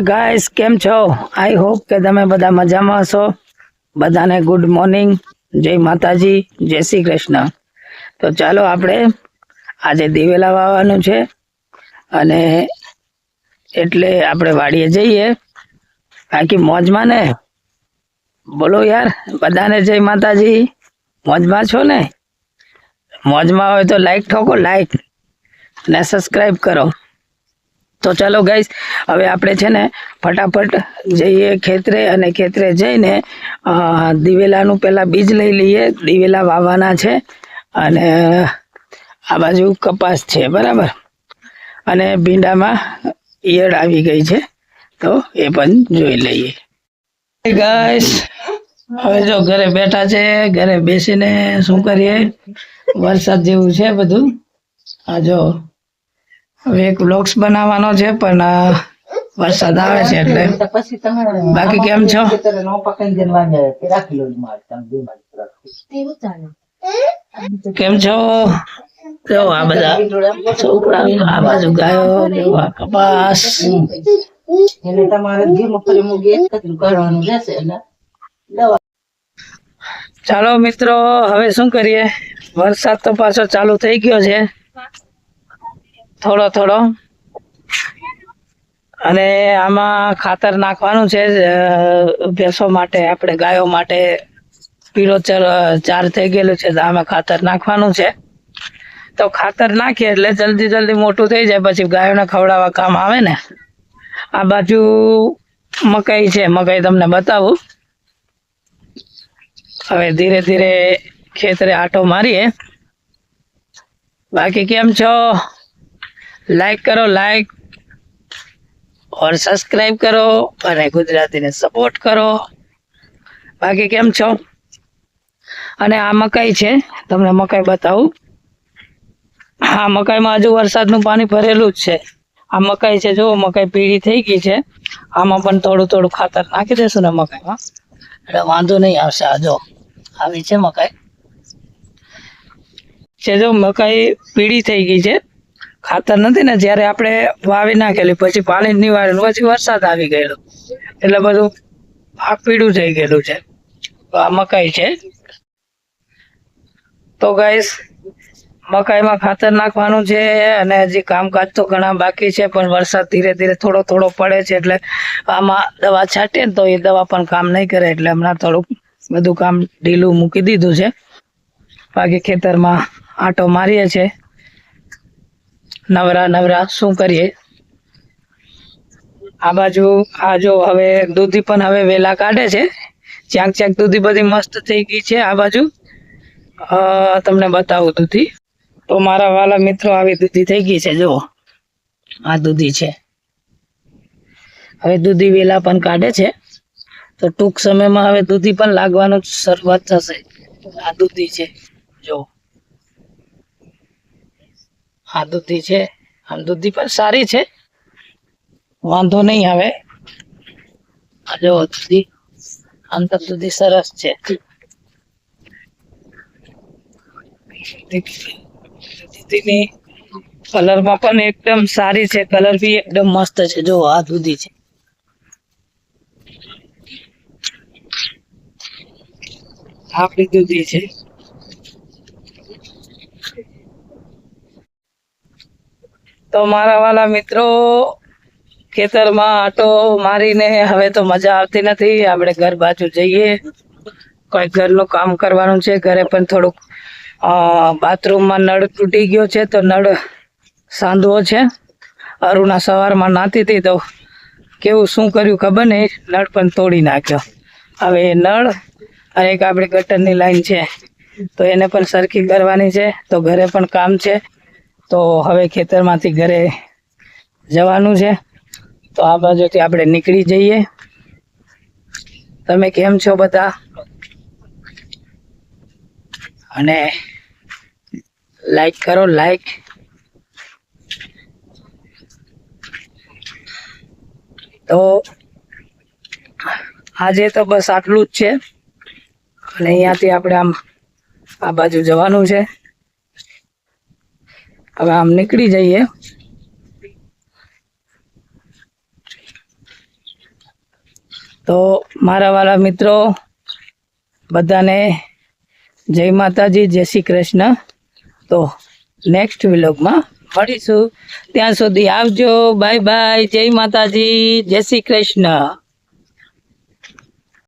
Guys કેમ છો? I hope કે તમે બધા મજામાં હશો. બધાને ગુડ મોર્નિંગ, જય માતાજી, જય શ્રી કૃષ્ણ. તો ચાલો આપણે આજે દિવેલા વાવવાનું છે અને એટલે આપણે વાડીએ જઈએ. બાકી મોજમાં ને? બોલો યાર, બધાને જય માતાજી. મોજમાં છો ને? મોજમાં હોય તો લાઈક ઠોકો, લાઈક અને સબસ્ક્રાઈબ કરો. તો ચાલો ગાઈસ, હવે આપણે છે ને ફટાફટ જઈએ ખેતરે અને ખેતરે જઈને દિવેલાનું પેલા બીજ લઈ લઈએ. દિવેલા વાવવાના છે અને આ બાજુ કપાસ છે, બરાબર. અને ભીંડામાં ઈયળ આવી ગઈ છે, તો એ પણ જોઈ લઈએ. ગાઈસ, હવે જો ઘરે બેઠા છે. ઘરે બેસીને શું કરીએ, વરસાદ જેવું છે બધું. આ જો હવે એક વ્લોગ્સ બનાવવાનો છે પણ વરસાદ આવે છે એટલે. બાકી કેમ છો? કેમ છો? જો આ બધા છોકરા, આ બાજુ ગાયો, આ કપાસ. ચાલો મિત્રો, હવે શું કરીએ, વરસાદ તો પાછો ચાલુ થઈ ગયો છે થોડો થોડો. અને આમાં ખાતર નાખવાનું છે ભેંસો માટે, આપણે ગાયો માટે. પીળો ચાર થઈ ગયેલું છે તો આમાં ખાતર નાખવાનું છે. તો ખાતર નાખીએ એટલે જલ્દી જલ્દી મોટું થઈ જાય, પછી ગાયોને ખવડાવવા કામ આવે ને. આ બાજુ મકાઈ છે, મકાઈ તમને બતાવું. હવે ધીરે ધીરે ખેતરે આટો મારીએ. બાકી કેમ છો? લાઈક કરો, લાઈક और સબસ્ક્રાઇબ કરો અને ગુજરાતીને સપોર્ટ કરો. બાકી કેમ છો? અને આ મકાઈ છે, તમને મકાઈ બતાવું. આ મકાઈમાં હજુ વરસાદનું પાણી ભરેલું જ છે. આ મકાઈ છે, જો મકાઈ પીળી થઈ ગઈ છે. આમાં પણ થોડું થોડું ખાતર નાખી દેશું ને મકાઈમાં, એટલે વાંધો નહીં આવશે. આ જો આવી છે મકાઈ છે, જો મકાઈ પીળી થઈ ગઈ છે. ખાતર નથી ને, જ્યારે આપણે વાવી નાખેલી પછી પાણી જ નિવાળેલું, પછી વરસાદ આવી ગયેલો એટલે બધું આ પીળું થઈ ગયેલું છે. તો આ મકાઈ છે. તો ગાઈસ, મકાઈમાં ખાતર નાખવાનું છે અને હજી કામકાજ તો ઘણા બાકી છે, પણ વરસાદ ધીરે ધીરે થોડો થોડો પડે છે એટલે આમાં દવા છાંટીએ ને તો એ દવા પણ કામ નહીં કરે, એટલે હમણાં થોડુંક બધું કામ ઢીલું મૂકી દીધું છે. બાકી ખેતરમાં આંટો મારીએ છે, નવરા નવરા શું કરીએ. આ બાજુ આ જો હવે દૂધી પણ હવે વેલા કાઢે છે. ચાંક ચાંક દૂધી બધી મસ્ત થઈ ગઈ છે. આ બાજુ તમને બતાવું દૂધી. તો મારા વાલા મિત્રો, આવી દૂધી થઈ ગઈ છે, જો આ દૂધી છે. હવે દૂધી વેલા પણ કાઢે છે, તો ટૂંક સમયમાં હવે દૂધી પણ લાગવાનું શરૂઆત થશે. આ દૂધી છે, જો આ દૂધી છે. આમ દૂધી પણ સારી છે, વાંધો નહીં આવે. આ જો દૂધી, આમ તો દૂધી સરસ છે. દૂધીની કલરમાં પણ એકદમ સારી છે, કલર બી એકદમ મસ્ત છે. જો આ દૂધી છે, આપણી દૂધી છે. તો મારા વાલા મિત્રો, ખેતરમાં આટો મારીને હવે તો મજા આવતી નથી. આપણે ઘર બાજુ જઈએ, કોઈ ઘરનું કામ કરવાનું છે. ઘરે પણ થોડુંક બાથરૂમમાં નળ તૂટી ગયો છે, તો નળ સાંધવો છે. અરુણા સવારમાં નાતી હતી તો કેવું શું કર્યું ખબર નહીં, નળ પણ તોડી નાખ્યો. હવે એ નળ અને એક આપણી ગટરની લાઈન છે, તો એને પણ સરખી કરવાની છે. તો ઘરે પણ કામ છે, તો હવે ખેતરમાંથી ઘરે જવાનું છે. તો આ બાજુથી આપણે નીકળી જઈએ. તમે કેમ છો બધા? અને લાઈક કરો, લાઈક. તો આજે તો બસ આટલું જ છે. અને અહીંયાથી આપણે આમ આ બાજુ જવાનું છે. હવે આમ નીકળી જઈએ. તો મારા વાલા મિત્રો બધાને જય માતાજી, જય શ્રી કૃષ્ણ. તો નેક્સ્ટ વ્લોગમાં મળીશું. ત્યાં સુધી આવજો. Bye bye. જય માતાજી, જય શ્રી કૃષ્ણ.